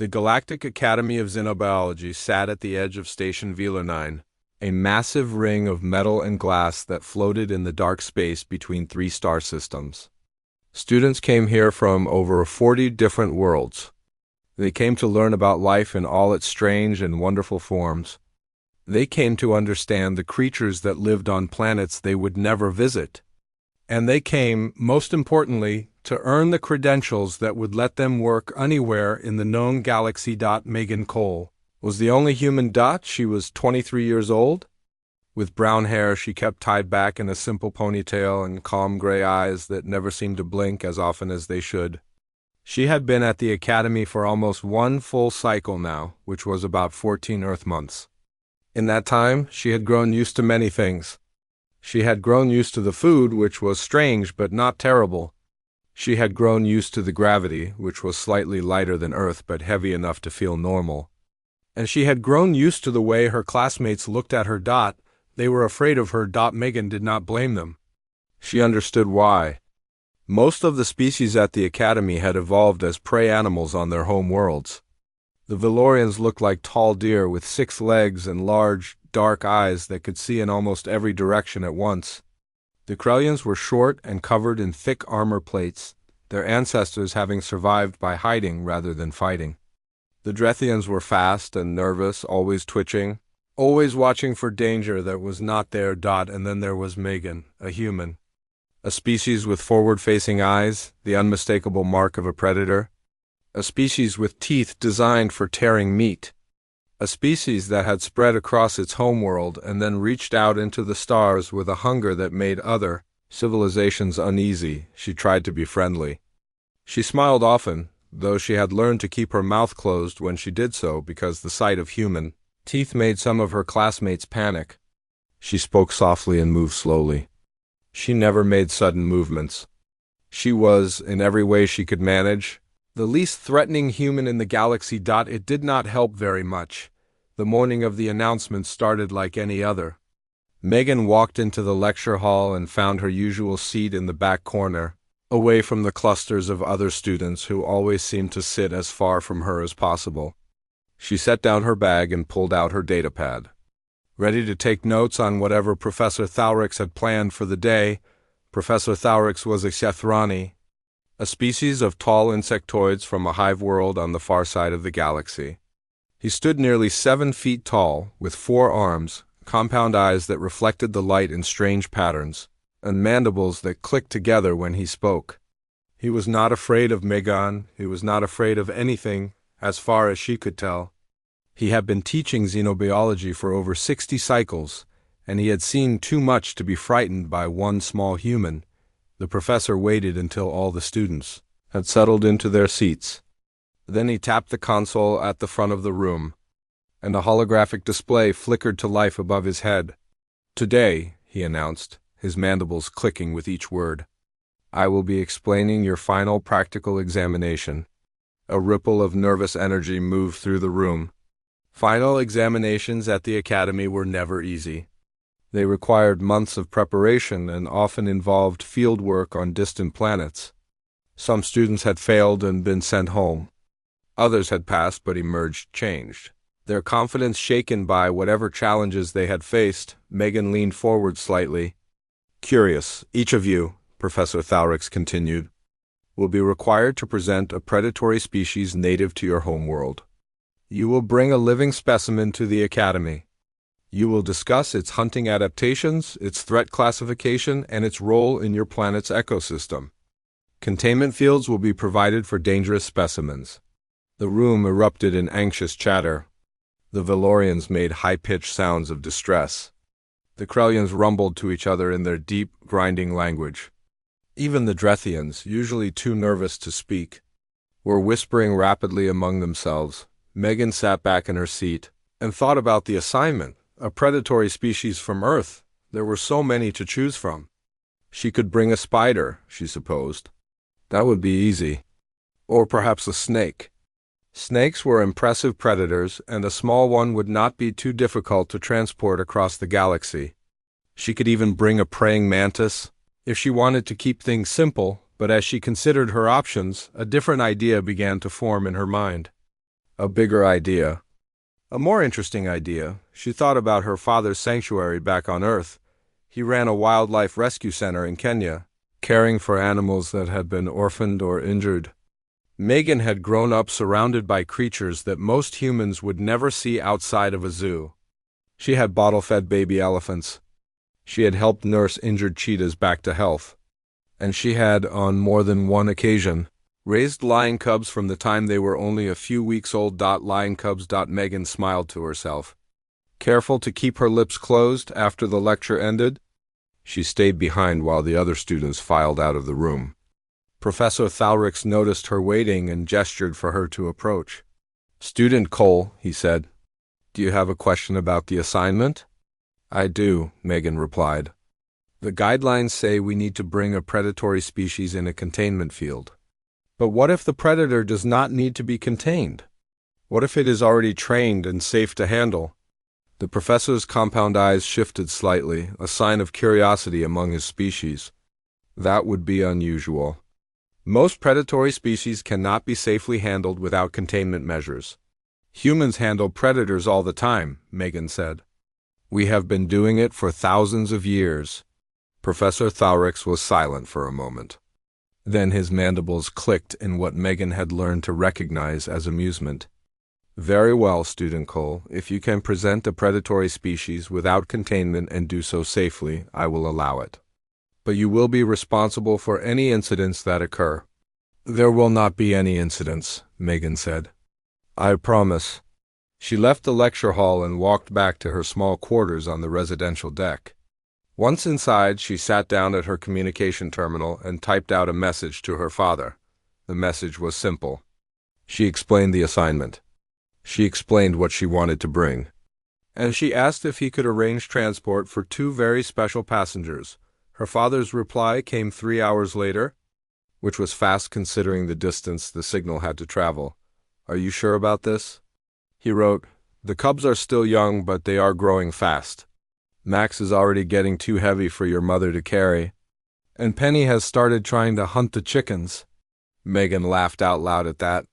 The Galactic Academy of Xenobiology sat at the edge of Station Vila 9, a massive ring of metal and glass that floated in the dark space between three star systems. Students came here from over 40 different worlds. They came to learn about life in all its strange and wonderful forms. They came to understand the creatures that lived on planets they would never visit. And they came, most importantly, to earn the credentials that would let them work anywhere in the known galaxy. Megan Cole was the only human. She was 23 years old. With brown hair she kept tied back in a simple ponytail and calm gray eyes that never seemed to blink as often as they should. She had been at the academy for almost one full cycle now, which was about 14 Earth months. In that time, she had grown used to many things. She had grown used to the food, which was strange but not terrible. She had grown used to the gravity, which was slightly lighter than Earth but heavy enough to feel normal. And she had grown used to the way her classmates looked at her. They were afraid of her. Megan did not blame them. She understood why. Most of the species at the academy had evolved as prey animals on their home worlds. The Valorians looked like tall deer with 6 legs and large, dark eyes that could see in almost every direction at once. The Krellians were short and covered in thick armor plates, their ancestors having survived by hiding rather than fighting. The Drethians were fast and nervous, always twitching, always watching for danger that was not there. And then there was Megan, a human. A species with forward-facing eyes, the unmistakable mark of a predator. A species with teeth designed for tearing meat. A species that had spread across its homeworld and then reached out into the stars with a hunger that made other civilizations uneasy. She tried to be friendly. She smiled often, though she had learned to keep her mouth closed when she did so because the sight of human teeth made some of her classmates panic. She spoke softly and moved slowly. She never made sudden movements. She was, in every way she could manage, the least threatening human in the galaxy. It did not help very much. The morning of the announcement started like any other. Megan walked into the lecture hall and found her usual seat in the back corner, away from the clusters of other students who always seemed to sit as far from her as possible. She set down her bag and pulled out her datapad. Ready to take notes on whatever Professor Thaurix had planned for the day, Professor Thaurix was a Shethrani, a species of tall insectoids from a hive world on the far side of the galaxy. He stood nearly 7 feet tall, with 4 arms, compound eyes that reflected the light in strange patterns, and mandibles that clicked together when he spoke. He was not afraid of Megan. He was not afraid of anything, as far as she could tell. He had been teaching xenobiology for over 60 cycles, and he had seen too much to be frightened by one small human. The professor waited until all the students had settled into their seats. Then he tapped the console at the front of the room, and a holographic display flickered to life above his head. "Today," he announced, his mandibles clicking with each word, "I will be explaining your final practical examination." A ripple of nervous energy moved through the room. Final examinations at the academy were never easy. They required months of preparation and often involved field work on distant planets. Some students had failed and been sent home. Others had passed but emerged changed. Their confidence shaken by whatever challenges they had faced, Megan leaned forward slightly. "Curious, each of you," Professor Thaurix continued, "will be required to present a predatory species native to your homeworld. You will bring a living specimen to the academy. You will discuss its hunting adaptations, its threat classification, and its role in your planet's ecosystem. Containment fields will be provided for dangerous specimens." The room erupted in anxious chatter. The Valorians made high-pitched sounds of distress. The Krellians rumbled to each other in their deep, grinding language. Even the Drethians, usually too nervous to speak, were whispering rapidly among themselves. Megan sat back in her seat and thought about the assignment. A predatory species from Earth. There were so many to choose from. She could bring a spider, she supposed. That would be easy. Or perhaps a snake. Snakes were impressive predators, and a small one would not be too difficult to transport across the galaxy. She could even bring a praying mantis, if she wanted to keep things simple, but as she considered her options, a different idea began to form in her mind. A bigger idea. A more interesting idea. She thought about her father's sanctuary back on Earth. He ran a wildlife rescue center in Kenya, caring for animals that had been orphaned or injured. Megan had grown up surrounded by creatures that most humans would never see outside of a zoo. She had bottle-fed baby elephants. She had helped nurse injured cheetahs back to health. And she had, on more than one occasion, raised lion cubs from the time they were only a few weeks old. Lion cubs. Megan smiled to herself. Careful to keep her lips closed after the lecture ended, she stayed behind while the other students filed out of the room. Professor Thalrix noticed her waiting and gestured for her to approach. "Student Cole," he said, "do you have a question about the assignment?" "I do," Megan replied. "The guidelines say we need to bring a predatory species in a containment field. But what if the predator does not need to be contained? What if it is already trained and safe to handle?" The professor's compound eyes shifted slightly, a sign of curiosity among his species. That would be unusual. Most predatory species cannot be safely handled without containment measures. Humans handle predators all the time, Megan said. We have been doing it for thousands of years. Professor Thalrix was silent for a moment. Then his mandibles clicked in what Megan had learned to recognize as amusement. "Very well, Student Cole. If you can present a predatory species without containment and do so safely, I will allow it. But you will be responsible for any incidents that occur." "There will not be any incidents," Megan said. "I promise." She left the lecture hall and walked back to her small quarters on the residential deck. Once inside, she sat down at her communication terminal and typed out a message to her father. The message was simple. She explained the assignment. She explained what she wanted to bring. And she asked if he could arrange transport for 2 very special passengers. Her father's reply came 3 hours later, which was fast considering the distance the signal had to travel. "Are you sure about this?" He wrote, "The cubs are still young, but they are growing fast. Max is already getting too heavy for your mother to carry. And Penny has started trying to hunt the chickens." Megan laughed out loud at that.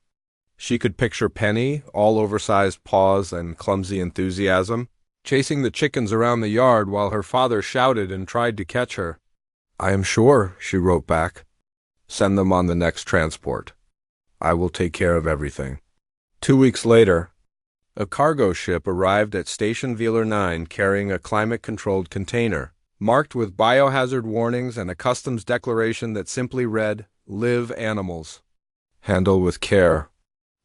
She could picture Penny, all oversized paws and clumsy enthusiasm, chasing the chickens around the yard while her father shouted and tried to catch her. "I am sure," she wrote back. "Send them on the next transport. I will take care of everything." 2 weeks later, a cargo ship arrived at Station Velar 9 carrying a climate-controlled container, marked with biohazard warnings and a customs declaration that simply read, "Live animals. Handle with care."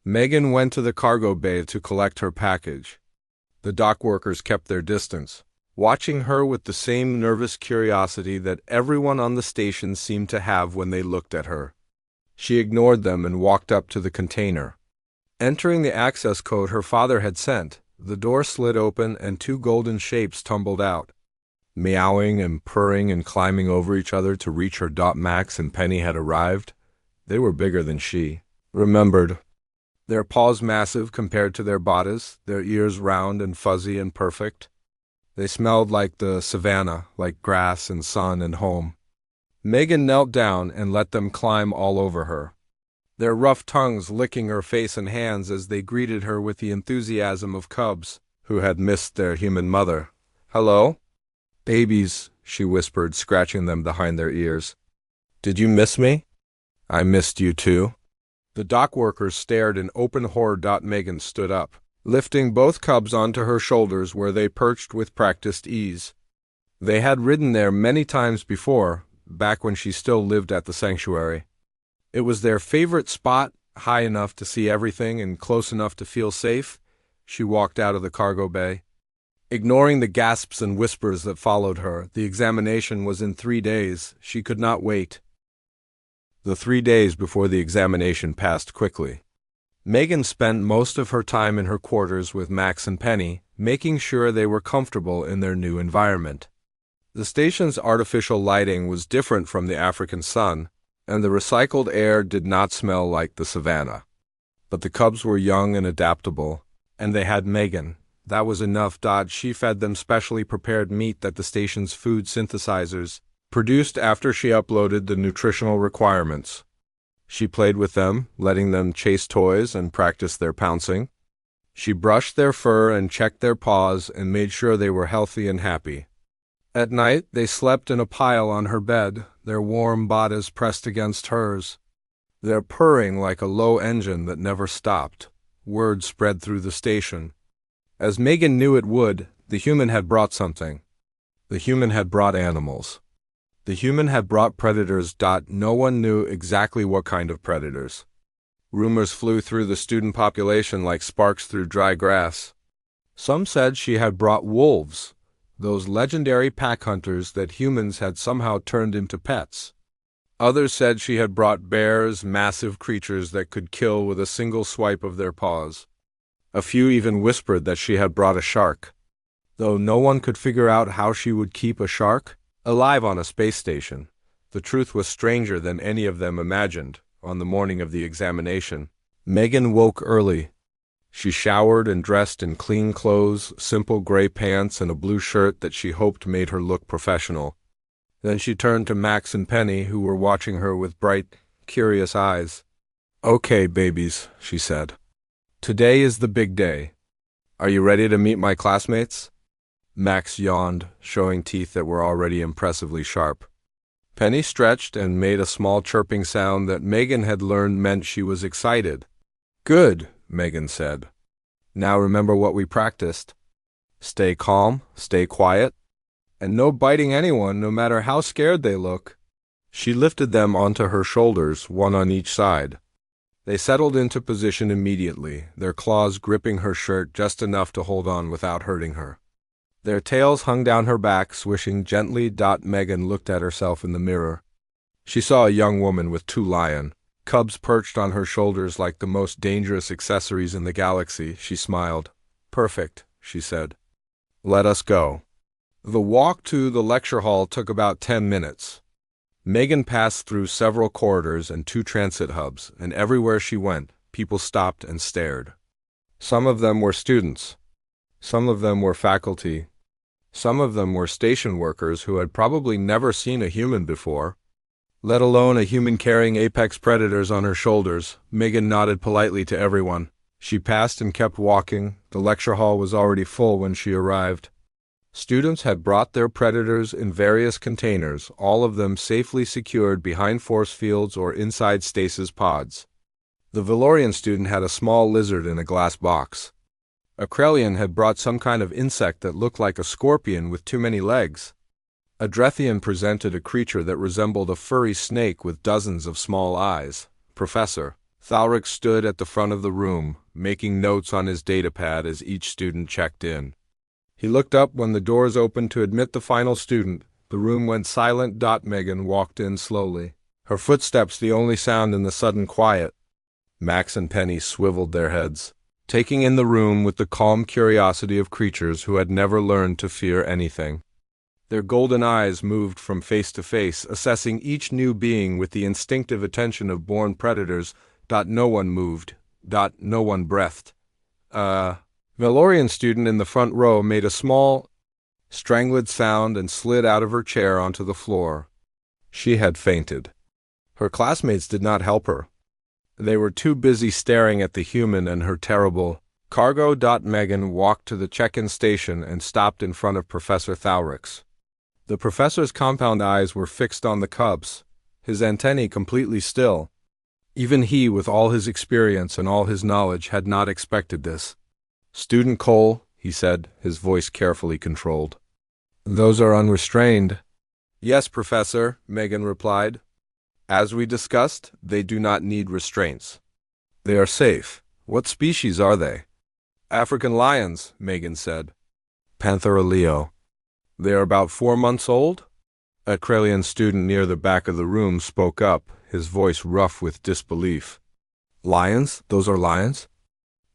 Megan went to the cargo bay to collect her package. The dock workers kept their distance, watching her with the same nervous curiosity that everyone on the station seemed to have when they looked at her. She ignored them and walked up to the container. Entering the access code her father had sent, the door slid open and 2 golden shapes tumbled out. Meowing and purring and climbing over each other to reach her. Max and Penny had arrived. They were bigger than she remembered. Their paws massive compared to their bodies, their ears round and fuzzy and perfect. They smelled like the savannah, like grass and sun and home. Megan knelt down and let them climb all over her, their rough tongues licking her face and hands as they greeted her with the enthusiasm of cubs who had missed their human mother. "Hello?" "Babies," she whispered, scratching them behind their ears. "Did you miss me?" "I missed you too." The dock workers stared in open horror. Megan stood up, lifting both cubs onto her shoulders where they perched with practiced ease. They had ridden there many times before, back when she still lived at the sanctuary. It was their favorite spot, high enough to see everything and close enough to feel safe. She walked out of the cargo bay. Ignoring the gasps and whispers that followed her, the examination was in 3 days. She could not wait. The 3 days before the examination passed quickly. Megan spent most of her time in her quarters with Max and Penny, making sure they were comfortable in their new environment. The station's artificial lighting was different from the African sun, and the recycled air did not smell like the savannah. But the cubs were young and adaptable, and they had Megan. That was enough. She fed them specially prepared meat that the station's food synthesizers produced after she uploaded the nutritional requirements. She played with them, letting them chase toys and practice their pouncing. She brushed their fur and checked their paws and made sure they were healthy and happy. At night, they slept in a pile on her bed, their warm bodies pressed against hers. Their purring like a low engine that never stopped. Word spread through the station. As Megan knew it would, the human had brought something. The human had brought animals. The human had brought predators. No one knew exactly what kind of predators. Rumors flew through the student population like sparks through dry grass. Some said she had brought wolves, those legendary pack hunters that humans had somehow turned into pets. Others said she had brought bears, massive creatures that could kill with a single swipe of their paws. A few even whispered that she had brought a shark. Though no one could figure out how she would keep a shark alive on a space station, the truth was stranger than any of them imagined. On the morning of the examination, Megan woke early. She showered and dressed in clean clothes, simple gray pants, and a blue shirt that she hoped made her look professional. Then she turned to Max and Penny, who were watching her with bright, curious eyes. "Okay, babies," she said. "Today is the big day. Are you ready to meet my classmates?" Max yawned, showing teeth that were already impressively sharp. Penny stretched and made a small chirping sound that Megan had learned meant she was excited. "Good," Megan said. "Now remember what we practiced. Stay calm, stay quiet, and no biting anyone no matter how scared they look." She lifted them onto her shoulders, one on each side. They settled into position immediately, their claws gripping her shirt just enough to hold on without hurting her. Their tails hung down her back, swishing gently. Megan looked at herself in the mirror. She saw a young woman with 2 lion cubs perched on her shoulders like the most dangerous accessories in the galaxy. She smiled. "Perfect," she said. "Let us go." The walk to the lecture hall took about 10 minutes. Megan passed through several corridors and 2 transit hubs, and everywhere she went, people stopped and stared. Some of them were students. Some of them were faculty. Some of them were station workers who had probably never seen a human before, let alone a human carrying apex predators on her shoulders. Megan nodded politely to everyone. She passed and kept walking. The lecture hall was already full when she arrived. Students had brought their predators in various containers, all of them safely secured behind force fields or inside stasis pods. The Valorian student had a small lizard in a glass box. A Krellian had brought some kind of insect that looked like a scorpion with too many legs. A Drethian presented a creature that resembled a furry snake with dozens of small eyes. Professor Thalric stood at the front of the room, making notes on his datapad as each student checked in. He looked up when the doors opened to admit the final student. The room went silent. Megan walked in slowly, her footsteps the only sound in the sudden quiet. Max and Penny swiveled their heads, taking in the room with the calm curiosity of creatures who had never learned to fear anything. Their golden eyes moved from face to face, assessing each new being with the instinctive attention of born predators. No one moved. No one breathed. Valorian student in the front row made a small, strangled sound and slid out of her chair onto the floor. She had fainted. Her classmates did not help her. They were too busy staring at the human and her terrible cargo. Megan walked to the check-in station and stopped in front of Professor Thalric's. The professor's compound eyes were fixed on the cubs, his antennae completely still. Even he, with all his experience and all his knowledge, had not expected this. "Student Cole," he said, his voice carefully controlled. "Those are unrestrained." "Yes, Professor," Megan replied. "As we discussed, they do not need restraints. They are safe. What species are they?" "African lions," Megan said. "Panthera leo. They are about 4 months old?" A Krellian student near the back of the room spoke up, his voice rough with disbelief. "Lions? Those are lions?"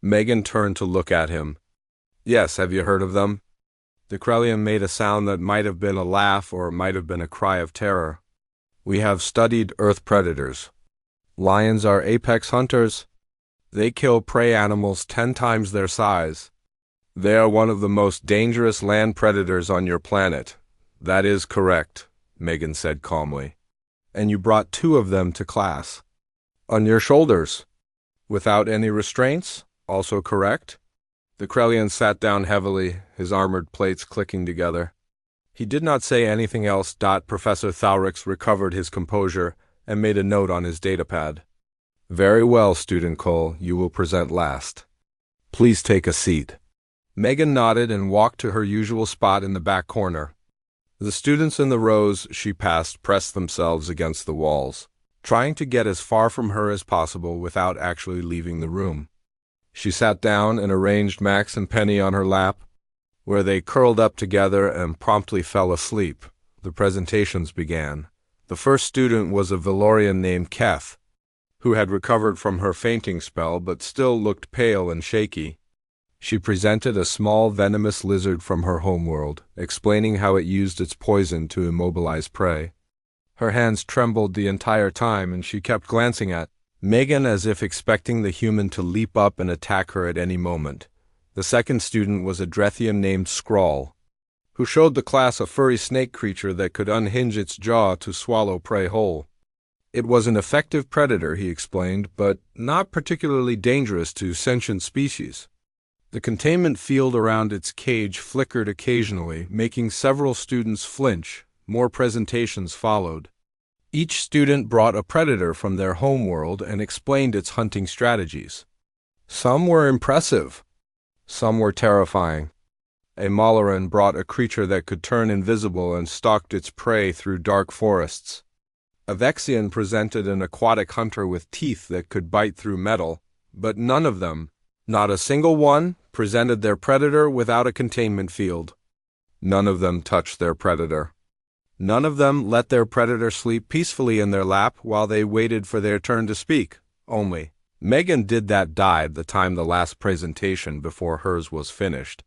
Megan turned to look at him. "Yes, have you heard of them?" The Krellian made a sound that might have been a laugh or it might have been a cry of terror. "We have studied Earth predators. Lions are apex hunters. They kill prey animals 10 times their size. They are one of the most dangerous land predators on your planet." "That is correct," Megan said calmly. "And you brought 2 of them to class. On your shoulders. Without any restraints? Also correct?" The Krellian sat down heavily, his armored plates clicking together. He did not say anything else. Professor Thaurix recovered his composure and made a note on his datapad. Very well, Student Cole, you will present last. Please take a seat. Megan nodded and walked to her usual spot in the back corner. The students in the rows she passed pressed themselves against the walls, trying to get as far from her as possible without actually leaving the room. She sat down and arranged Max and Penny on her lap, where they curled up together and promptly fell asleep. The presentations began. The first student was a Valorian named Keth, who had recovered from her fainting spell but still looked pale and shaky. She presented a small venomous lizard from her homeworld, explaining how it used its poison to immobilize prey. Her hands trembled the entire time, and she kept glancing at Megan as if expecting the human to leap up and attack her at any moment. The second student was a Drethian named Skrull, who showed the class a furry snake creature that could unhinge its jaw to swallow prey whole. It was an effective predator, he explained, but not particularly dangerous to sentient species. The containment field around its cage flickered occasionally, making several students flinch. More presentations followed. Each student brought a predator from their homeworld and explained its hunting strategies. Some were impressive. Some were terrifying. A Mauleran brought a creature that could turn invisible and stalked its prey through dark forests. A Vexian presented an aquatic hunter with teeth that could bite through metal, but none of them, not a single one, presented their predator without a containment field. None of them touched their predator. None of them let their predator sleep peacefully in their lap while they waited for their turn to speak. Only Megan did that died the time the last presentation before hers was finished.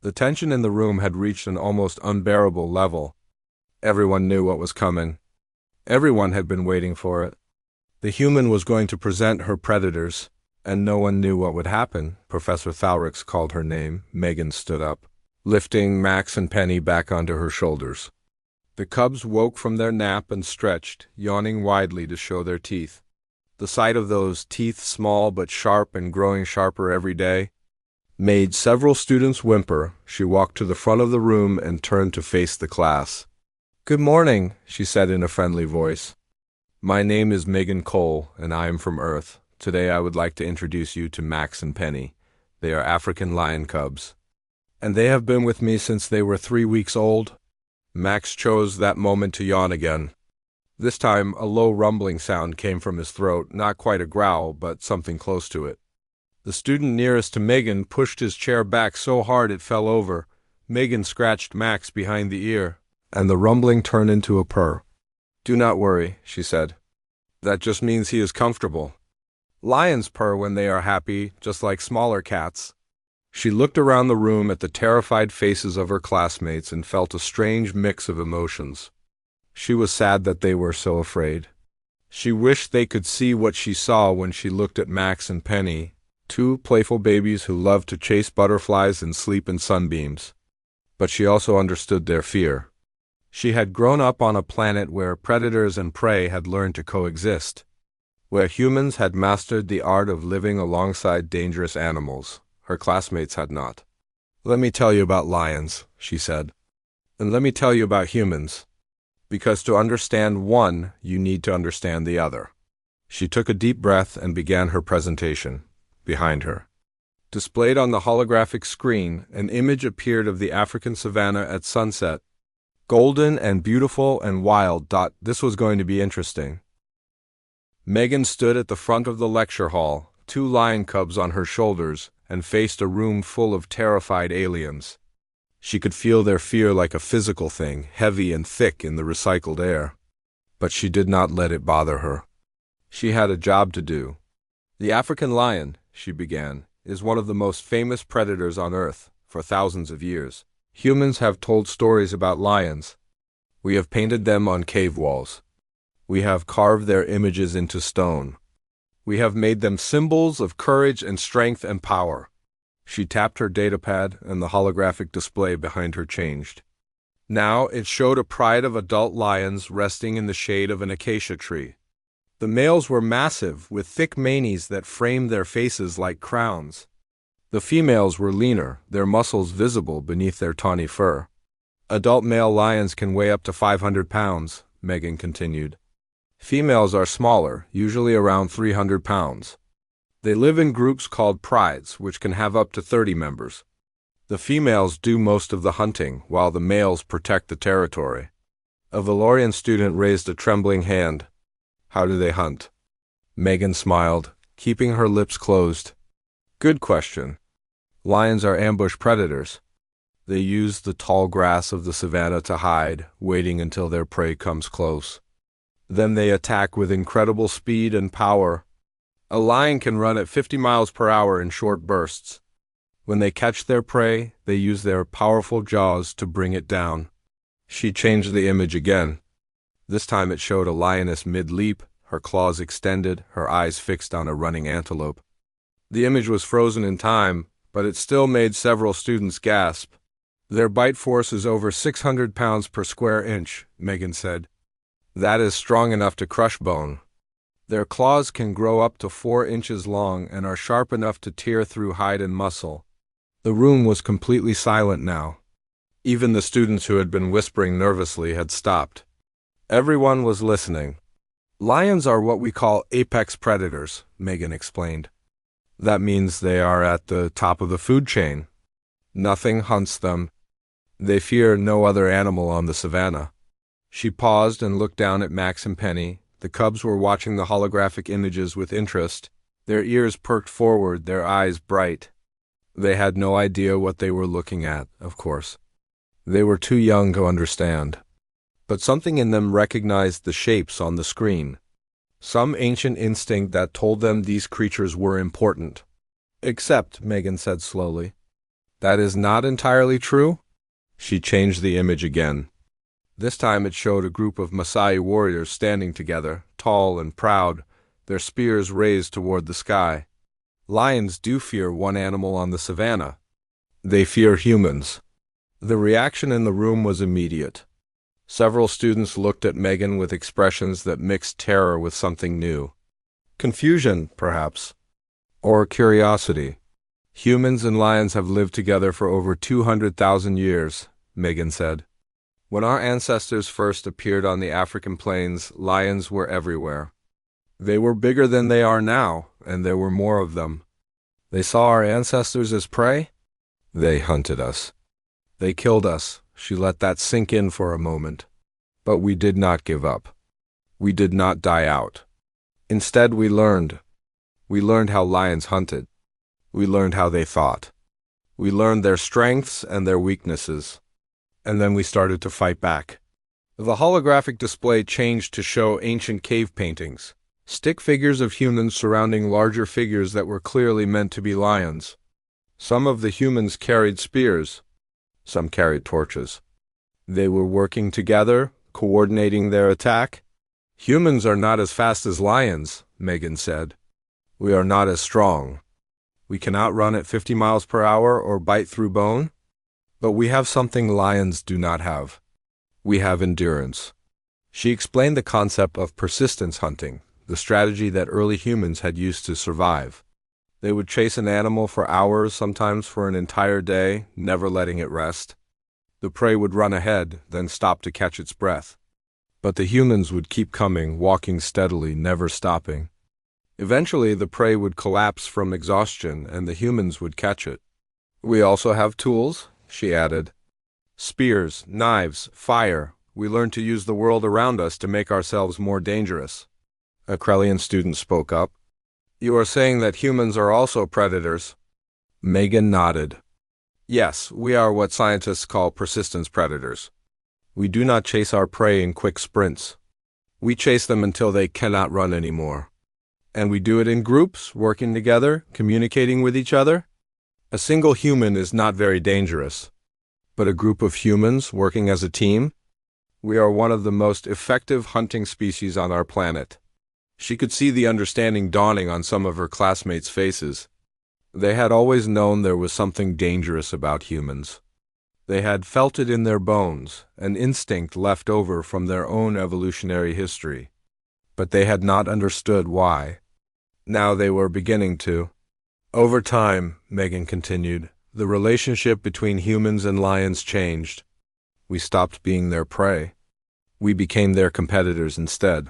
The tension in the room had reached an almost unbearable level. Everyone knew what was coming. Everyone had been waiting for it. The human was going to present her predators, and no one knew what would happen. Professor Thaurix called her name. Megan stood up, lifting Max and Penny back onto her shoulders. The cubs woke from their nap and stretched, yawning widely to show their teeth. The sight of those teeth, small but sharp and growing sharper every day, made several students whimper. She walked to the front of the room and turned to face the class. "Good morning," she said in a friendly voice. "My name is Megan Cole, and I am from Earth. Today I would like to introduce you to Max and Penny. They are African lion cubs, and they have been with me since they were 3 weeks old." Max chose that moment to yawn again. This time a low rumbling sound came from his throat, not quite a growl, but something close to it. The student nearest to Megan pushed his chair back so hard it fell over. Megan scratched Max behind the ear, and the rumbling turned into a purr. "Do not worry," she said. "That just means he is comfortable. Lions purr when they are happy, just like smaller cats." She looked around the room at the terrified faces of her classmates and felt a strange mix of emotions. She was sad that they were so afraid. She wished they could see what she saw when she looked at Max and Penny, two playful babies who loved to chase butterflies and sleep in sunbeams. But she also understood their fear. She had grown up on a planet where predators and prey had learned to coexist, where humans had mastered the art of living alongside dangerous animals. Her classmates had not. "Let me tell you about lions," she said. "And let me tell you about humans. Because to understand one, you need to understand the other." She took a deep breath and began her presentation. Behind her, displayed on the holographic screen, an image appeared of the African savanna at sunset. Golden and beautiful and wild. This was going to be interesting. Megan stood at the front of the lecture hall, 2 lion cubs on her shoulders, and faced a room full of terrified aliens. She could feel their fear like a physical thing, heavy and thick in the recycled air. But she did not let it bother her. She had a job to do. "The African lion," she began, "is one of the most famous predators on Earth for thousands of years. Humans have told stories about lions. We have painted them on cave walls. We have carved their images into stone. We have made them symbols of courage and strength and power." She tapped her datapad, and the holographic display behind her changed. Now it showed a pride of adult lions resting in the shade of an acacia tree. The males were massive, with thick manes that framed their faces like crowns. The females were leaner, their muscles visible beneath their tawny fur. Adult male lions can weigh up to 500 pounds, Megan continued. Females are smaller, usually around 300 pounds. They live in groups called prides, which can have up to 30 members. The females do most of the hunting, while the males protect the territory. A Valorian student raised a trembling hand. How do they hunt? Megan smiled, keeping her lips closed. Good question. Lions are ambush predators. They use the tall grass of the savanna to hide, waiting until their prey comes close. Then they attack with incredible speed and power. A lion can run at 50 miles per hour in short bursts. When they catch their prey, they use their powerful jaws to bring it down. She changed the image again. This time it showed a lioness mid-leap, her claws extended, her eyes fixed on a running antelope. The image was frozen in time, but it still made several students gasp. Their bite force is over 600 pounds per square inch, Megan said. That is strong enough to crush bone. Their claws can grow up to 4 inches long and are sharp enough to tear through hide and muscle. The room was completely silent now. Even the students who had been whispering nervously had stopped. Everyone was listening. Lions are what we call apex predators, Megan explained. That means they are at the top of the food chain. Nothing hunts them. They fear no other animal on the savanna. She paused and looked down at Max and Penny. The cubs were watching the holographic images with interest, their ears perked forward, their eyes bright. They had no idea what they were looking at, of course. They were too young to understand. But something in them recognized the shapes on the screen. Some ancient instinct that told them these creatures were important. Except, Megan said slowly, that is not entirely true. She changed the image again. This time it showed a group of Maasai warriors standing together, tall and proud, their spears raised toward the sky. Lions do fear one animal on the savanna. They fear humans. The reaction in the room was immediate. Several students looked at Megan with expressions that mixed terror with something new. Confusion, perhaps. Or curiosity. Humans and lions have lived together for over 200,000 years, Megan said. When our ancestors first appeared on the African plains, lions were everywhere. They were bigger than they are now, and there were more of them. They saw our ancestors as prey. They hunted us. They killed us. She let that sink in for a moment. But we did not give up. We did not die out. Instead, we learned. We learned how lions hunted. We learned how they thought. We learned their strengths and their weaknesses. And then we started to fight back. The holographic display changed to show ancient cave paintings, stick figures of humans surrounding larger figures that were clearly meant to be lions. Some of the humans carried spears. Some carried torches. They were working together, coordinating their attack. Humans are not as fast as lions, Megan said. We are not as strong. We cannot run at 50 miles per hour or bite through bone. But we have something lions do not have. We have endurance. She explained the concept of persistence hunting, the strategy that early humans had used to survive. They would chase an animal for hours, sometimes for an entire day, never letting it rest. The prey would run ahead, then stop to catch its breath. But the humans would keep coming, walking steadily, never stopping. Eventually, the prey would collapse from exhaustion, and the humans would catch it. We also have tools, she added. Spears, knives, fire. We learned to use the world around us to make ourselves more dangerous. A Krellian student spoke up. You are saying that humans are also predators? Megan nodded. Yes, we are what scientists call persistence predators. We do not chase our prey in quick sprints. We chase them until they cannot run anymore. And we do it in groups, working together, communicating with each other. A single human is not very dangerous. But a group of humans working as a team? We are one of the most effective hunting species on our planet. She could see the understanding dawning on some of her classmates' faces. They had always known there was something dangerous about humans. They had felt it in their bones, an instinct left over from their own evolutionary history. But they had not understood why. Now they were beginning to. Over time, Megan continued, the relationship between humans and lions changed. We stopped being their prey. We became their competitors instead.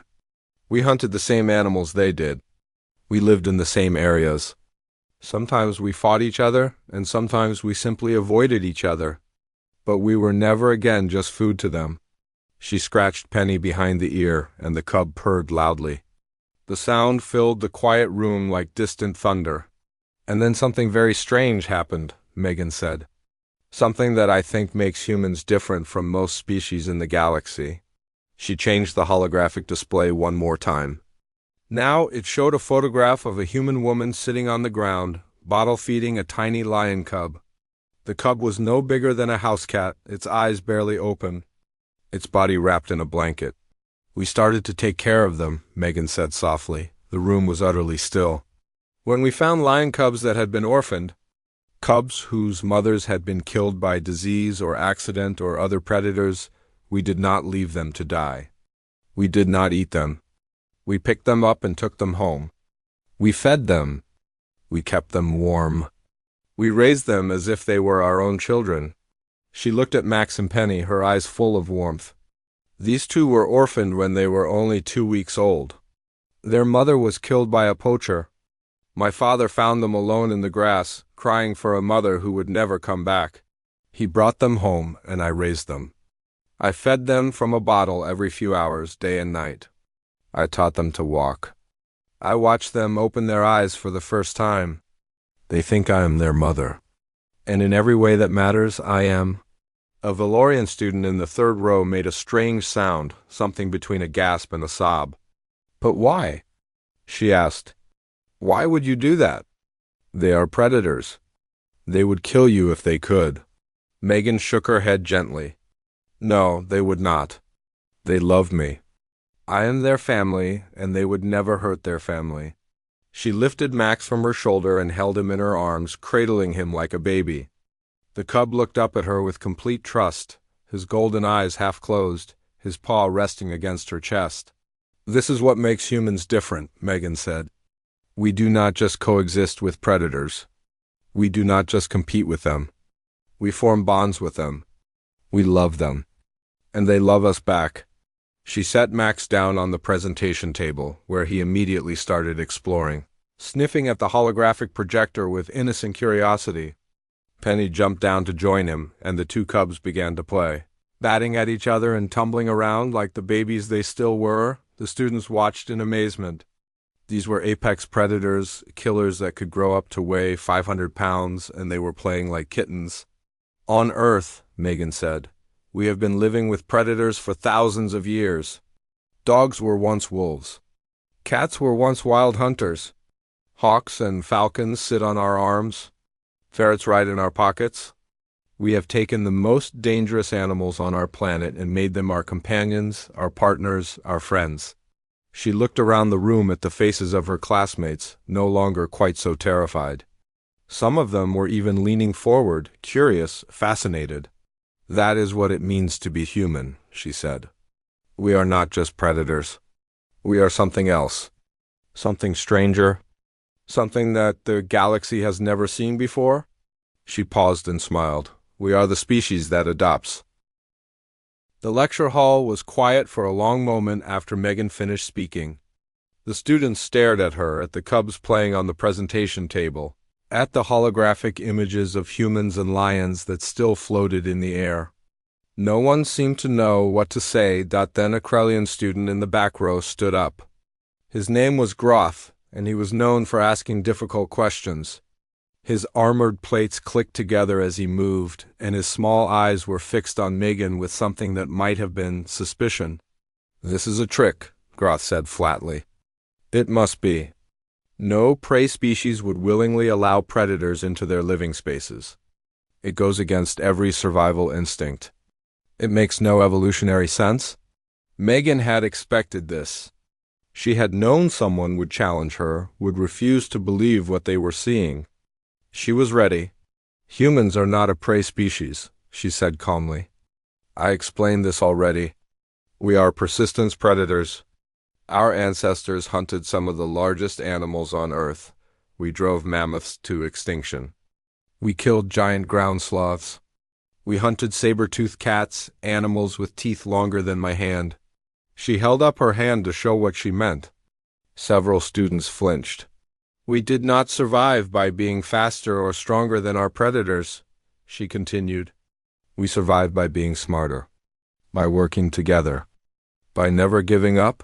We hunted the same animals they did. We lived in the same areas. Sometimes we fought each other, and sometimes we simply avoided each other. But we were never again just food to them. She scratched Penny behind the ear, and the cub purred loudly. The sound filled the quiet room like distant thunder. And then something very strange happened, Megan said. Something that I think makes humans different from most species in the galaxy. She changed the holographic display one more time. Now it showed a photograph of a human woman sitting on the ground, bottle-feeding a tiny lion cub. The cub was no bigger than a house cat, its eyes barely open, its body wrapped in a blanket. We started to take care of them, Megan said softly. The room was utterly still. When we found lion cubs that had been orphaned, cubs whose mothers had been killed by disease or accident or other predators, we did not leave them to die. We did not eat them. We picked them up and took them home. We fed them. We kept them warm. We raised them as if they were our own children. She looked at Max and Penny, her eyes full of warmth. These two were orphaned when they were only 2 weeks old. Their mother was killed by a poacher. My father found them alone in the grass, crying for a mother who would never come back. He brought them home, and I raised them. I fed them from a bottle every few hours, day and night. I taught them to walk. I watched them open their eyes for the first time. They think I am their mother. And in every way that matters, I am. A Valorian student in the third row made a strange sound, something between a gasp and a sob. But why? She asked. Why would you do that? They are predators. They would kill you if they could. Megan shook her head gently. No, they would not. They love me. I am their family, and they would never hurt their family. She lifted Max from her shoulder and held him in her arms, cradling him like a baby. The cub looked up at her with complete trust, his golden eyes half closed, his paw resting against her chest. This is what makes humans different, Megan said. We do not just coexist with predators. We do not just compete with them. We form bonds with them. We love them. And they love us back. She set Max down on the presentation table, where he immediately started exploring, sniffing at the holographic projector with innocent curiosity. Penny jumped down to join him, and the two cubs began to play. Batting at each other and tumbling around like the babies they still were, the students watched in amazement. These were apex predators, killers that could grow up to weigh 500 pounds, and they were playing like kittens. On Earth, Megan said, we have been living with predators for thousands of years. Dogs were once wolves. Cats were once wild hunters. Hawks and falcons sit on our arms. Ferrets ride in our pockets. We have taken the most dangerous animals on our planet and made them our companions, our partners, our friends. She looked around the room at the faces of her classmates, no longer quite so terrified. Some of them were even leaning forward, curious, fascinated. That is what it means to be human, she said. We are not just predators. We are something else. Something stranger. Something that the galaxy has never seen before? She paused and smiled. We are the species that adopts. The lecture hall was quiet for a long moment after Megan finished speaking. The students stared at her, at the cubs playing on the presentation table, at the holographic images of humans and lions that still floated in the air. No one seemed to know what to say. Then a Krellian student in the back row stood up. His name was Groth, and he was known for asking difficult questions. His armored plates clicked together as he moved, and his small eyes were fixed on Megan with something that might have been suspicion. This is a trick, Groth said flatly. It must be. No prey species would willingly allow predators into their living spaces. It goes against every survival instinct. It makes no evolutionary sense. Megan had expected this. She had known someone would challenge her, would refuse to believe what they were seeing. She was ready. Humans are not a prey species, she said calmly. I explained this already. We are persistence predators. Our ancestors hunted some of the largest animals on Earth. We drove mammoths to extinction. We killed giant ground sloths. We hunted saber-toothed cats, animals with teeth longer than my hand. She held up her hand to show what she meant. Several students flinched. We did not survive by being faster or stronger than our predators, she continued. We survived by being smarter, by working together, by never giving up.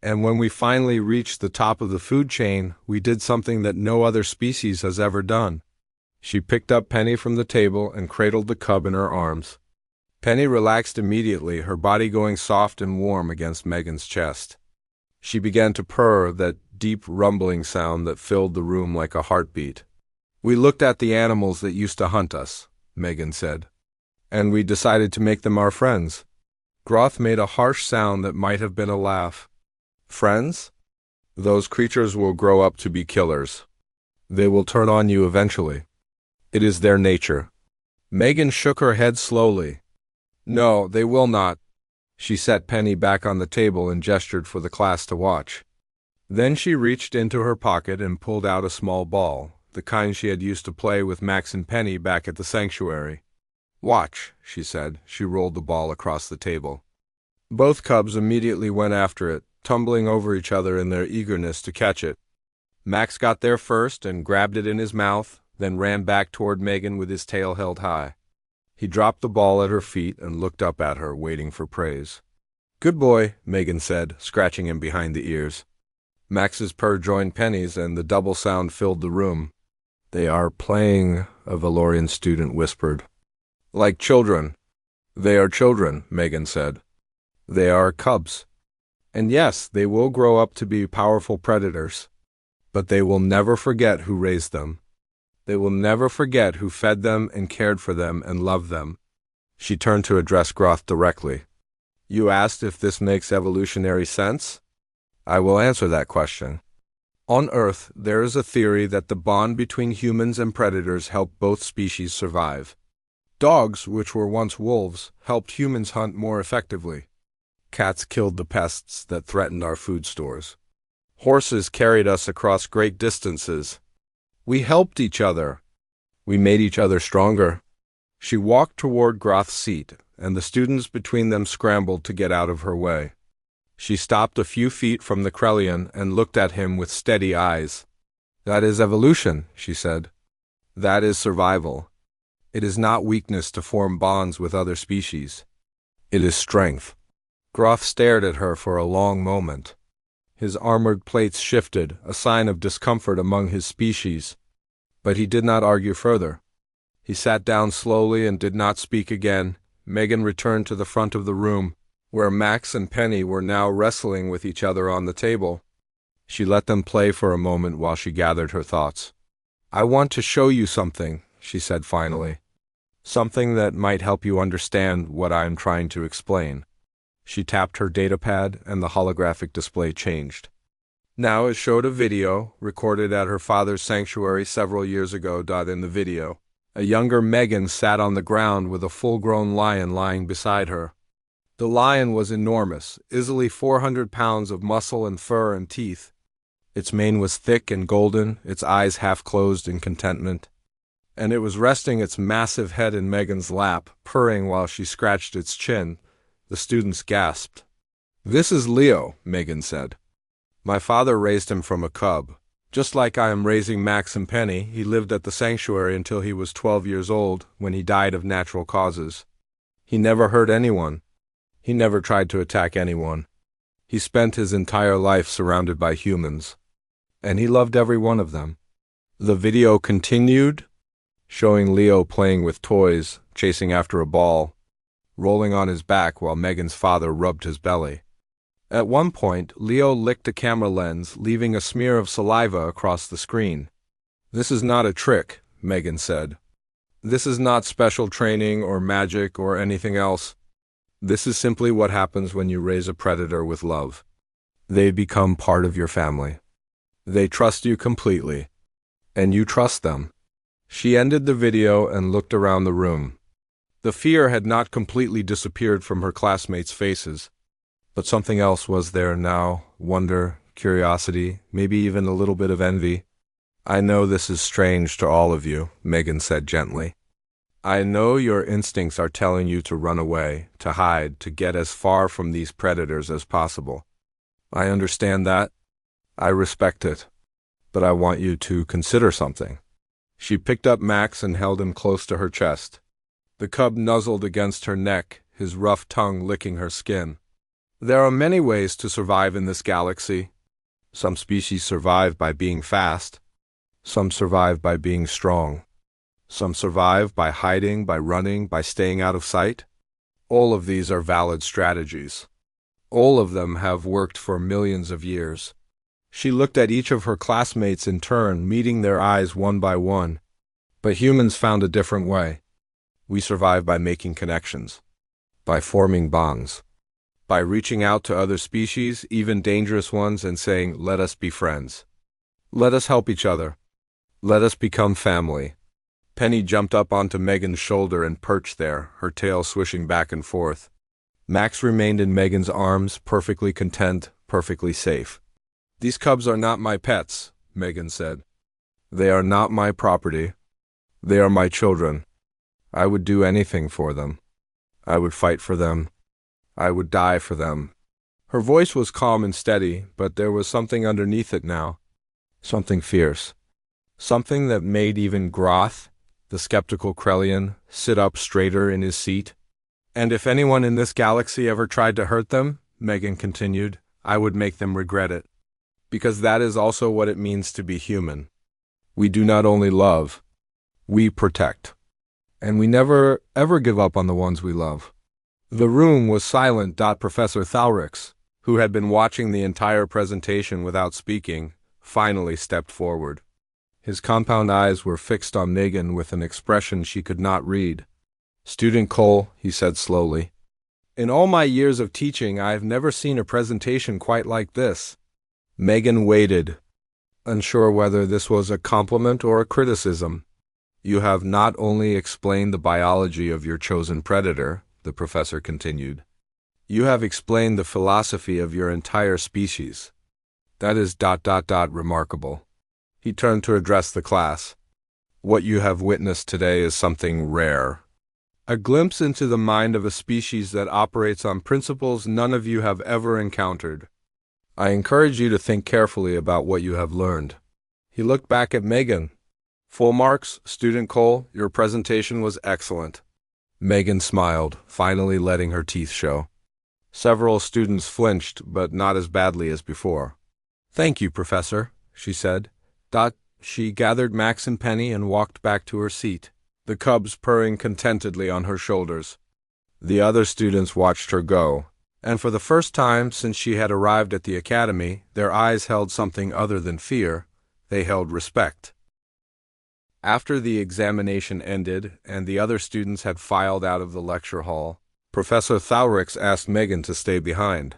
And when we finally reached the top of the food chain, we did something that no other species has ever done. She picked up Penny from the table and cradled the cub in her arms. Penny relaxed immediately, her body going soft and warm against Megan's chest. She began to purr, that deep rumbling sound that filled the room like a heartbeat. We looked at the animals that used to hunt us, Megan said, and we decided to make them our friends. Groth made a harsh sound that might have been a laugh. Friends? Those creatures will grow up to be killers. They will turn on you eventually. It is their nature. Megan shook her head slowly. No, they will not. She set Penny back on the table and gestured for the class to watch. Then she reached into her pocket and pulled out a small ball, the kind she had used to play with Max and Penny back at the sanctuary. Watch, she said. She rolled the ball across the table. Both cubs immediately went after it, tumbling over each other in their eagerness to catch it. Max got there first and grabbed it in his mouth, then ran back toward Megan with his tail held high. He dropped the ball at her feet and looked up at her, waiting for praise. Good boy, Megan said, scratching him behind the ears. Max's purr joined Penny's, and the double sound filled the room. They are playing, a Valorian student whispered. Like children. They are children, Megan said. They are cubs. And yes, they will grow up to be powerful predators. But they will never forget who raised them. They will never forget who fed them and cared for them and loved them. She turned to address Groth directly. You asked if this makes evolutionary sense? I will answer that question. On Earth, there is a theory that the bond between humans and predators helped both species survive. Dogs, which were once wolves, helped humans hunt more effectively. Cats killed the pests that threatened our food stores. Horses carried us across great distances. We helped each other. We made each other stronger. She walked toward Groth's seat, and the students between them scrambled to get out of her way. She stopped a few feet from the Krellian and looked at him with steady eyes. That is evolution, she said. That is survival. It is not weakness to form bonds with other species. It is strength. Groth stared at her for a long moment. His armored plates shifted, a sign of discomfort among his species. But he did not argue further. He sat down slowly and did not speak again. Megan returned to the front of the room, where Max and Penny were now wrestling with each other on the table. She let them play for a moment while she gathered her thoughts. I want to show you something, she said finally. Something that might help you understand what I am trying to explain. She tapped her datapad, and the holographic display changed. Now it showed a video, recorded at her father's sanctuary several years ago. In the video, a younger Megan sat on the ground with a full-grown lion lying beside her. The lion was enormous, easily 400 pounds of muscle and fur and teeth. Its mane was thick and golden, its eyes half-closed in contentment. And it was resting its massive head in Megan's lap, purring while she scratched its chin. The students gasped. This is Leo, Megan said. My father raised him from a cub. Just like I am raising Max and Penny, he lived at the sanctuary until he was 12 years old, when he died of natural causes. He never hurt anyone. He never tried to attack anyone. He spent his entire life surrounded by humans. And he loved every one of them. The video continued, showing Leo playing with toys, chasing after a ball, rolling on his back while Megan's father rubbed his belly. At one point, Leo licked a camera lens, leaving a smear of saliva across the screen. This is not a trick, Megan said. This is not special training or magic or anything else. This is simply what happens when you raise a predator with love. They become part of your family. They trust you completely, and you trust them. She ended the video and looked around the room. The fear had not completely disappeared from her classmates' faces, but something else was there now, wonder, curiosity, maybe even a little bit of envy. I know this is strange to all of you, Megan said gently. I know your instincts are telling you to run away, to hide, to get as far from these predators as possible. I understand that. I respect it. But I want you to consider something. She picked up Max and held him close to her chest. The cub nuzzled against her neck, his rough tongue licking her skin. There are many ways to survive in this galaxy. Some species survive by being fast. Some survive by being strong. Some survive by hiding, by running, by staying out of sight. All of these are valid strategies. All of them have worked for millions of years. She looked at each of her classmates in turn, meeting their eyes one by one. But humans found a different way. We survive by making connections, by forming bonds, by reaching out to other species, even dangerous ones, and saying, let us be friends. Let us help each other. Let us become family. Penny jumped up onto Megan's shoulder and perched there, her tail swishing back and forth. Max remained in Megan's arms, perfectly content, perfectly safe. These cubs are not my pets, Megan said. They are not my property. They are my children. I would do anything for them. I would fight for them. I would die for them. Her voice was calm and steady, but there was something underneath it now. Something fierce. Something that made even Groth, the skeptical Krellian, sit up straighter in his seat. And if anyone in this galaxy ever tried to hurt them, Megan continued, I would make them regret it. Because that is also what it means to be human. We do not only love, we protect. And we never, ever give up on the ones we love. The room was silent. Professor Thalrix, who had been watching the entire presentation without speaking, finally stepped forward. His compound eyes were fixed on Megan with an expression she could not read. Student Cole, he said slowly, in all my years of teaching, I have never seen a presentation quite like this. Megan waited, unsure whether this was a compliment or a criticism. You have not only explained the biology of your chosen predator, the professor continued. You have explained the philosophy of your entire species. That is ... remarkable. He turned to address the class. What you have witnessed today is something rare. A glimpse into the mind of a species that operates on principles none of you have ever encountered. I encourage you to think carefully about what you have learned. He looked back at Megan. Full marks, Student Cole, your presentation was excellent. Megan smiled, finally letting her teeth show. Several students flinched, but not as badly as before. Thank you, Professor, she said. She gathered Max and Penny and walked back to her seat, the cubs purring contentedly on her shoulders. The other students watched her go, and for the first time since she had arrived at the academy, their eyes held something other than fear. They held respect. After the examination ended and the other students had filed out of the lecture hall, Professor Thalrix asked Megan to stay behind.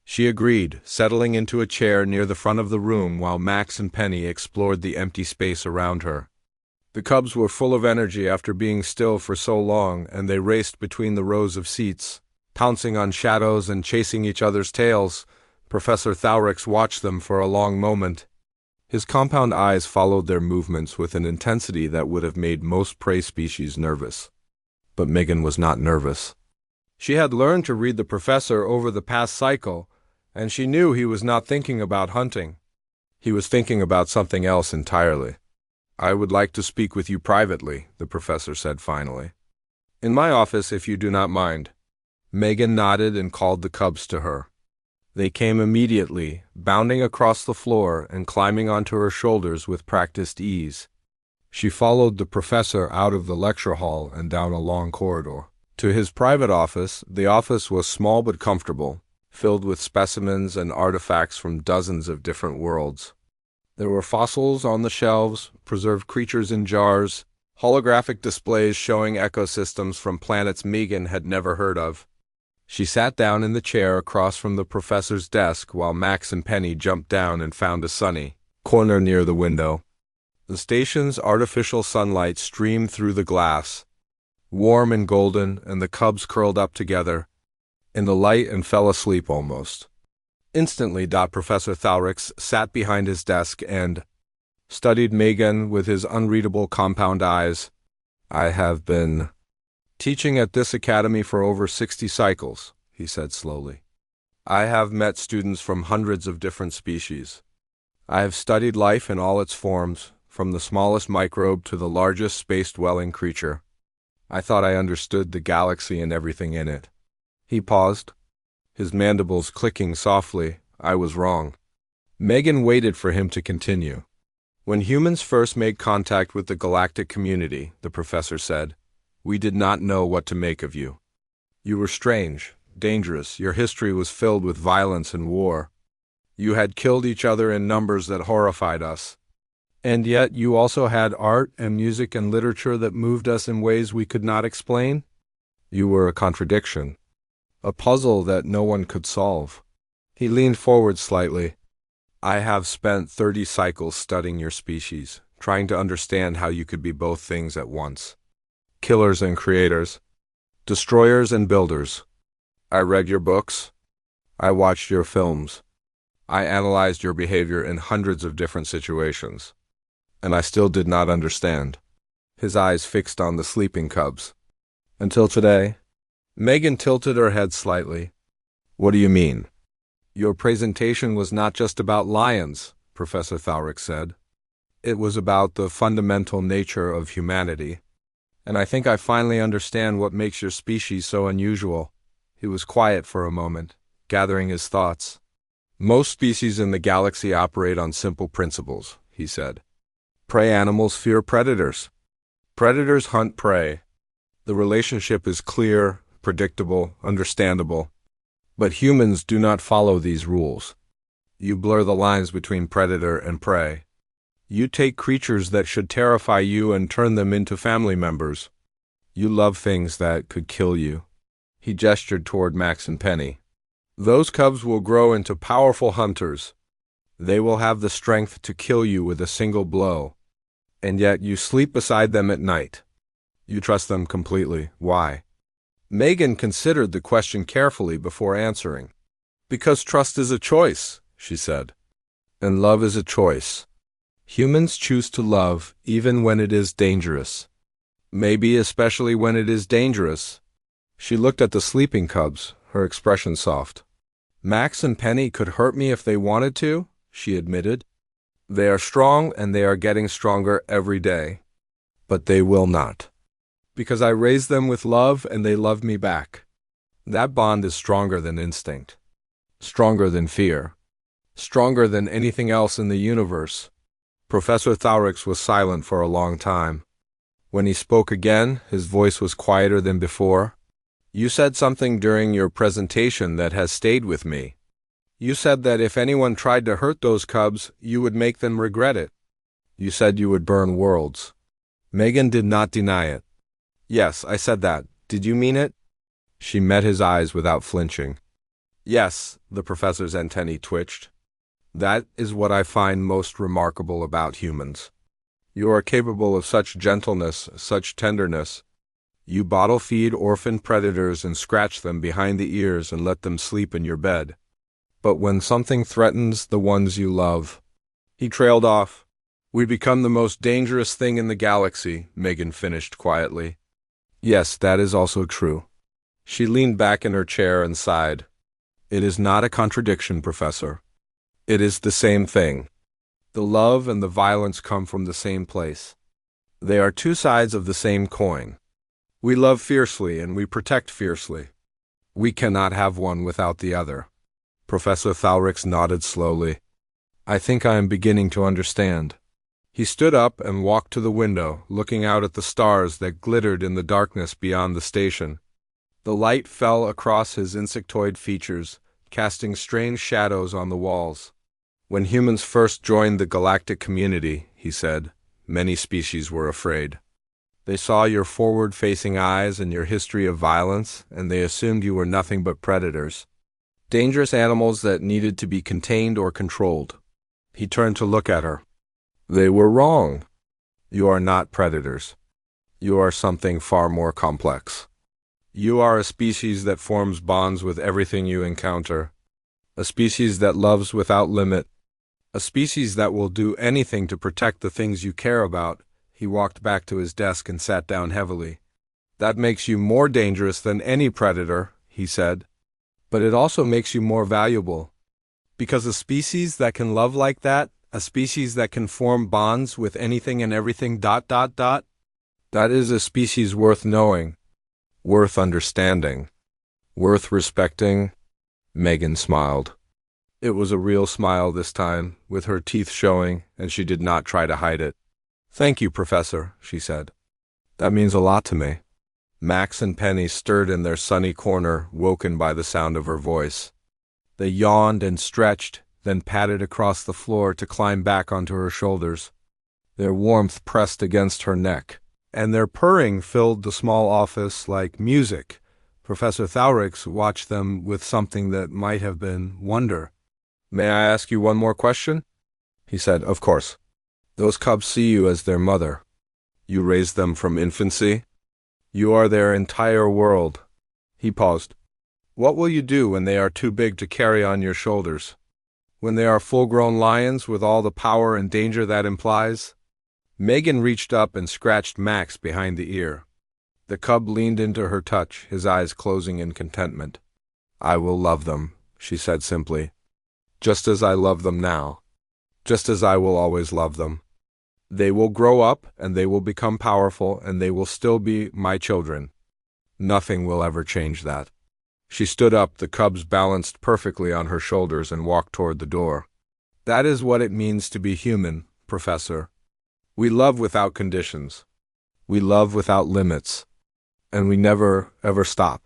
She agreed, settling into a chair near the front of the room while Max and Penny explored the empty space around her. The cubs were full of energy after being still for so long, and they raced between the rows of seats, pouncing on shadows and chasing each other's tails. Professor Thalrix watched them for a long moment. His compound eyes followed their movements with an intensity that would have made most prey species nervous. But Megan was not nervous. She had learned to read the professor over the past cycle, and she knew he was not thinking about hunting. He was thinking about something else entirely. I would like to speak with you privately, the professor said finally. In my office, if you do not mind. Megan nodded and called the cubs to her. They came immediately, bounding across the floor and climbing onto her shoulders with practiced ease. She followed the professor out of the lecture hall and down a long corridor. To his private office, the office was small but comfortable, filled with specimens and artifacts from dozens of different worlds. There were fossils on the shelves, preserved creatures in jars, holographic displays showing ecosystems from planets Megan had never heard of. She sat down in the chair across from the professor's desk while Max and Penny jumped down and found a sunny corner near the window. The station's artificial sunlight streamed through the glass, warm and golden, and the cubs curled up together in the light and fell asleep almost. Instantly, Professor Thalrix sat behind his desk and, studied Megan with his unreadable compound eyes. I have been teaching at this academy for over 60 cycles, he said slowly. I have met students from hundreds of different species. I have studied life in all its forms, from the smallest microbe to the largest space-dwelling creature. I thought I understood the galaxy and everything in it. He paused, his mandibles clicking softly. I was wrong. Megan waited for him to continue. When humans first made contact with the galactic community, the professor said, we did not know what to make of you. You were strange, dangerous. Your history was filled with violence and war. You had killed each other in numbers that horrified us. And yet you also had art and music and literature that moved us in ways we could not explain. You were a contradiction, a puzzle that no one could solve. He leaned forward slightly. I have spent 30 cycles studying your species, trying to understand how you could be both things at once. Killers and creators, destroyers and builders. I read your books. I watched your films. I analyzed your behavior in hundreds of different situations. And I still did not understand. His eyes fixed on the sleeping cubs. Until today. Megan tilted her head slightly. What do you mean? Your presentation was not just about lions, Professor Thalric said. It was about the fundamental nature of humanity. And I think I finally understand what makes your species so unusual. He was quiet for a moment, gathering his thoughts. Most species in the galaxy operate on simple principles, he said. Prey animals fear predators. Predators hunt prey. The relationship is clear, predictable, understandable. But humans do not follow these rules. You blur the lines between predator and prey. You take creatures that should terrify you and turn them into family members. You love things that could kill you. He gestured toward Max and Penny. Those cubs will grow into powerful hunters. They will have the strength to kill you with a single blow. And yet you sleep beside them at night. You trust them completely. Why? Megan considered the question carefully before answering. Because trust is a choice, she said. And love is a choice. Humans choose to love even when it is dangerous. Maybe especially when it is dangerous. She looked at the sleeping cubs, her expression soft. Max and Penny could hurt me if they wanted to, she admitted. They are strong and they are getting stronger every day. But they will not. Because I raised them with love and they love me back. That bond is stronger than instinct. Stronger than fear. Stronger than anything else in the universe. Professor Thalric was silent for a long time. When he spoke again, his voice was quieter than before. You said something during your presentation that has stayed with me. You said that if anyone tried to hurt those cubs, you would make them regret it. You said you would burn worlds. Megan did not deny it. Yes, I said that. Did you mean it? She met his eyes without flinching. Yes, the professor's antennae twitched. That is what I find most remarkable about humans. You are capable of such gentleness, such tenderness. You bottle feed orphan predators and scratch them behind the ears and let them sleep in your bed. But when something threatens the ones you love... He trailed off. We become the most dangerous thing in the galaxy, Megan finished quietly. Yes, that is also true. She leaned back in her chair and sighed. It is not a contradiction, Professor. It is the same thing. The love and the violence come from the same place. They are two sides of the same coin. We love fiercely and we protect fiercely. We cannot have one without the other. Professor Thalric nodded slowly. I think I am beginning to understand. He stood up and walked to the window, looking out at the stars that glittered in the darkness beyond the station. The light fell across his insectoid features, casting strange shadows on the walls. When humans first joined the galactic community, he said, many species were afraid. They saw your forward-facing eyes and your history of violence, and they assumed you were nothing but predators. Dangerous animals that needed to be contained or controlled. He turned to look at her. They were wrong. You are not predators. You are something far more complex. You are a species that forms bonds with everything you encounter. A species that loves without limit. A species that will do anything to protect the things you care about. He walked back to his desk and sat down heavily. That makes you more dangerous than any predator, he said. But it also makes you more valuable. Because a species that can love like that, a species that can form bonds with anything and everything ... that is a species worth knowing, worth understanding, worth respecting. Megan smiled. It was a real smile this time, with her teeth showing, and she did not try to hide it. "Thank you, Professor," she said. "That means a lot to me." Max and Penny stirred in their sunny corner, woken by the sound of her voice. They yawned and stretched, then padded across the floor to climb back onto her shoulders. Their warmth pressed against her neck, and their purring filled the small office like music. Professor Thaurix watched them with something that might have been wonder. "May I ask you one more question?" he said. "Of course." "Those cubs see you as their mother. You raised them from infancy. You are their entire world." He paused. "What will you do when they are too big to carry on your shoulders? When they are full-grown lions with all the power and danger that implies?" Megan reached up and scratched Max behind the ear. The cub leaned into her touch, his eyes closing in contentment. "I will love them," she said simply. "Just as I love them now. Just as I will always love them. They will grow up, and they will become powerful, and they will still be my children. Nothing will ever change that." She stood up, the cubs balanced perfectly on her shoulders, and walked toward the door. "That is what it means to be human, Professor. We love without conditions. We love without limits. And we never, ever stop."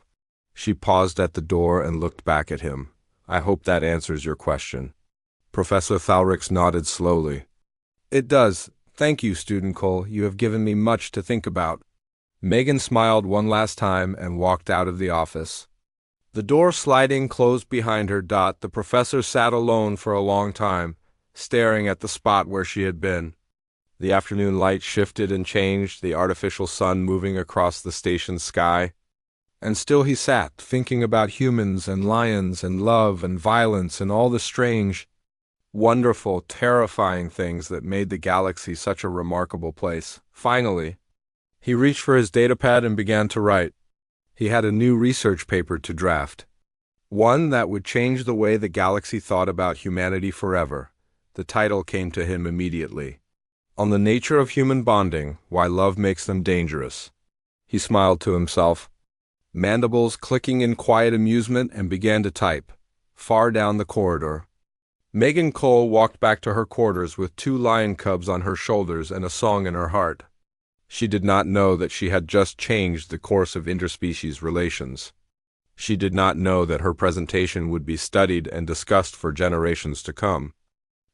She paused at the door and looked back at him. "I hope that answers your question." Professor Thaurix nodded slowly. "It does. Thank you, Student Cole. You have given me much to think about." Megan smiled one last time and walked out of the office. The door sliding closed behind her. The professor sat alone for a long time, staring at the spot where she had been. The afternoon light shifted and changed, the artificial sun moving across the station's sky. And still he sat, thinking about humans and lions and love and violence and all the strange, wonderful, terrifying things that made the galaxy such a remarkable place. Finally, he reached for his datapad and began to write. He had a new research paper to draft. One that would change the way the galaxy thought about humanity forever. The title came to him immediately. "On the Nature of Human Bonding, Why Love Makes Them Dangerous." He smiled to himself, mandibles clicking in quiet amusement, and began to type. Far down the corridor, Megan Cole walked back to her quarters with 2 lion cubs on her shoulders and a song in her heart. She did not know that she had just changed the course of interspecies relations. She did not know that her presentation would be studied and discussed for generations to come.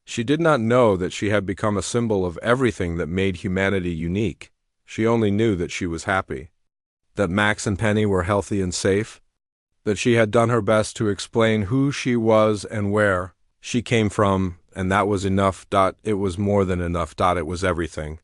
She did not know that she had become a symbol of everything that made humanity unique. She only knew that she was happy, that Max and Penny were healthy and safe, that she had done her best to explain who she was and where she came from, and that was enough. It was more than enough. It was everything.